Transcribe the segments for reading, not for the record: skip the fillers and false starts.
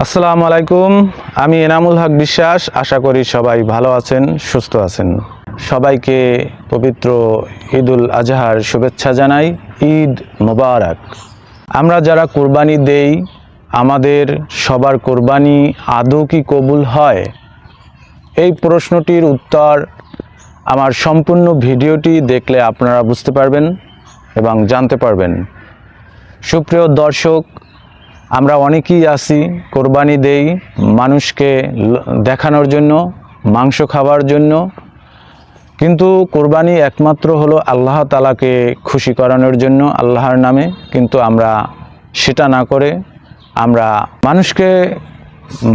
আসসালামু আলাইকুম। আমি এনামুল হক বিশ্বাস। আশা করি সবাই ভালো আছেন, সুস্থ আছেন। সবাইকে পবিত্র ঈদুল আজহার শুভেচ্ছা জানাই। ঈদ মোবারক। আমরা যারা কোরবানি দেই, আমাদের সবার কোরবানি আদৌ কি কবুল হয়? এই প্রশ্নটির উত্তর আমার সম্পূর্ণ ভিডিওটি দেখলে আপনারা বুঝতে পারবেন এবং জানতে পারবেন। সুপ্রিয় দর্শক, আমরা অনেকেই আছি কোরবানি দেই মানুষকে দেখানোর জন্য, মাংস খাওয়ার জন্য, কিন্তু কোরবানি একমাত্র হলো আল্লাহ তাআলাকে খুশি করানোর জন্য, আল্লাহর নামে। কিন্তু আমরা সেটা না করে আমরা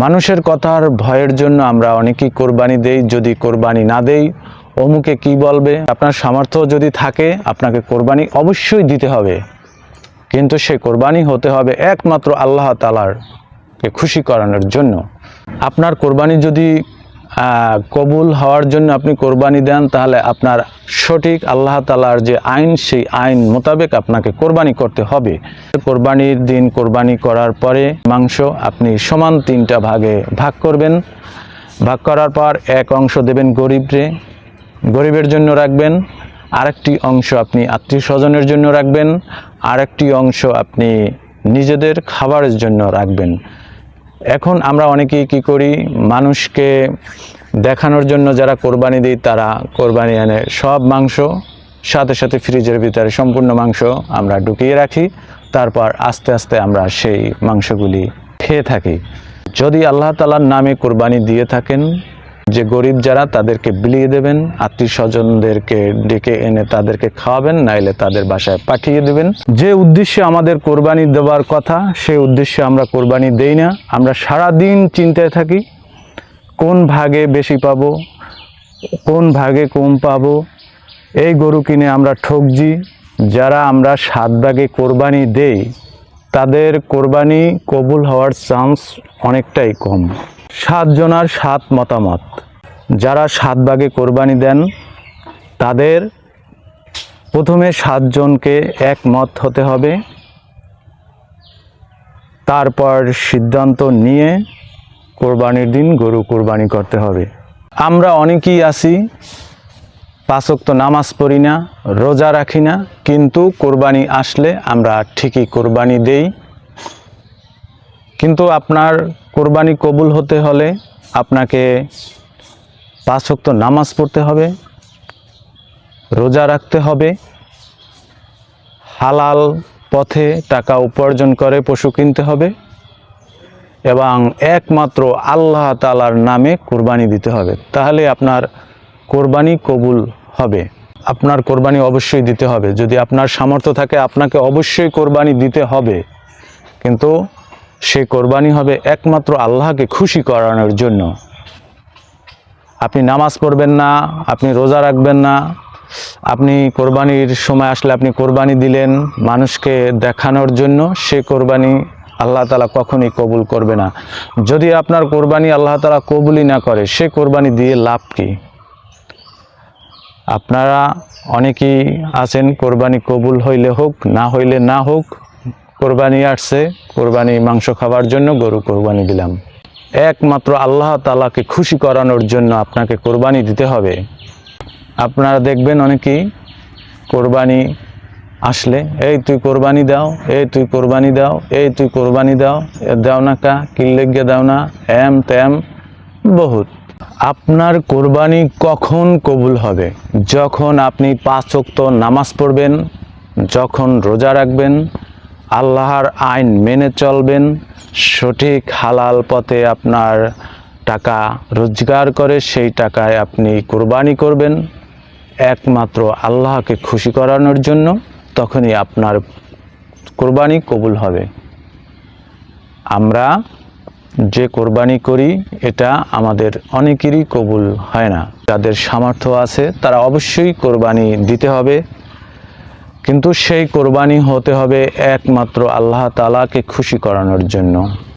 মানুষের কথার ভয়ের জন্য আমরা অনেকেই কোরবানি দেই। যদি কোরবানি না দেই অমুকে কি বলবে। আপনার সামর্থ্য যদি থাকে আপনাকে কোরবানি অবশ্যই দিতে হবে, কিন্তু সে কোরবানি হতে হবে একমাত্র আল্লাহ তাআলাকে খুশি করানোর জন্য। আপনার কোরবানি যদি কবুল হওয়ার জন্য আপনি কোরবানি দেন, তাহলে আপনার সঠিক আল্লাহ তাআলার যে আইন, সেই আইন মোতাবেক আপনাকে কোরবানি করতে হবে। কোরবানির দিন কোরবানি করার পরে মাংস আপনি সমান 3টা ভাগে ভাগ করবেন। ভাগ করার পর এক অংশ দেবেন গরিবের জন্য রাখবেন, আরেকটি অংশ আপনি আত্মীয় স্বজনের জন্য রাখবেন, আরেকটি অংশ আপনি নিজেদের খাবারের জন্য রাখবেন। এখন আমরা অনেকেই কি করি, মানুষকে দেখানোর জন্য যারা কোরবানি দিই তারা কোরবানি এনে সব মাংস সাথে সাথে ফ্রিজের ভিতরে সম্পূর্ণ মাংস আমরা ঢুকিয়ে রাখি। তারপর আস্তে আস্তে আমরা সেই মাংসগুলি খেয়ে থাকি। যদি আল্লাহ তাআলার নামে কোরবানি দিয়ে থাকেন, যে গরিব যারা তাদেরকে বিলিয়ে দেবেন, আত্মীয় স্বজনদেরকে ডেকে এনে তাদেরকে খাওয়াবেন, নাইলে তাদের বাসায় পাঠিয়ে দেবেন। যে উদ্দেশ্যে আমাদের কোরবানি দেওয়ার কথা, সেই উদ্দেশ্যে আমরা কোরবানি দেই না। আমরা সারাদিন চিন্তায় থাকি কোন ভাগে বেশি পাবো, কোন ভাগে কম পাবো। এই গরু কিনে আমরা ঠকছি। যারা আমরা 7 ভাগে কোরবানি দেই তাদের কোরবানি কবুল হওয়ার চান্স অনেকটাই কম। 7 জনার 7 মতামত। যারা 7 ভাগে কোরবানি দেন তাদের প্রথমে 7 জনকে একমত হতে হবে, তারপর সিদ্ধান্ত নিয়ে কোরবানির দিন গরু কোরবানি করতে হবে। আমরা অনেকেই আছি 5 ওয়াক্ত নামাজ পড়ি না, রোজা রাখি না, কিন্তু কোরবানি আসলে আমরা ঠিকই কোরবানি দেই। কিন্তু আপনার কোরবানি কবুল হতে হলে আপনাকে 5 ওয়াক্ত নামাজ পড়তে হবে, রোজা রাখতে হবে, হালাল পথে টাকা উপার্জন করে পশু কিনতে হবে এবং একমাত্র আল্লাহ তাআলার নামে কোরবানি দিতে হবে। তাহলে আপনার কোরবানি কবুল হবে। আপনার কোরবানি অবশ্যই দিতে হবে। যদি আপনার সামর্থ্য থাকে আপনাকে অবশ্যই কোরবানি দিতে হবে, কিন্তু সেই কোরবানি হবে একমাত্র আল্লাহকে খুশি করানোর জন্য। আপনি নামাজ পড়বেন না, আপনি রোজা রাখবেন না, আপনি কোরবানির সময় আসলে আপনি কোরবানি দিলেন মানুষকে দেখানোর জন্য, সে কোরবানি আল্লাহ তাআলা কখনই কবুল করবে না। যদি আপনার কোরবানি আল্লাহ তাআলা কবুলই না করে, সে কোরবানি দিয়ে লাভ কি? আপনারা অনেকেই আছেন কোরবানি কবুল হইলে হোক, না হইলে না হোক, কোরবানি আসছে, কোরবানি মাংস খাওয়ার জন্য গরু কোরবানি দিলাম। একমাত্র আল্লাহ তাআলাকে খুশি করানোর জন্য আপনাকে কোরবানি দিতে হবে। আপনারা দেখবেন অনেকেই কোরবানি আসলে, এই তুই কোরবানি দাও, এই তুই কোরবানি দাও, এই তুই কোরবানি দাও, দাও না কা কিল্লেগে দাও না, এম তেম বহুত। আপনার কোরবানি কখন কবুল হবে? যখন আপনি 5 ওয়াক্ত নামাজ পড়বেন, যখন রোজা রাখবেন, আল্লাহর আইন মেনে চলবেন, সঠিক হালাল পথে আপনার টাকা রোজগার করে সেই টাকায় আপনি কোরবানি করবেন একমাত্র আল্লাহকে খুশি করানোর জন্য, তখনই আপনার কোরবানি কবুল হবে। আমরা যে কোরবানি করি এটা আমাদের অনেকেরই কবুল হয় না। যাদের সামর্থ্য আছে তারা অবশ্যই কোরবানি দিতে হবে, কিন্তু সেই কোরবানি হতে হবে একমাত্র আল্লাহ তাআলাকে খুশি করানোর জন্য।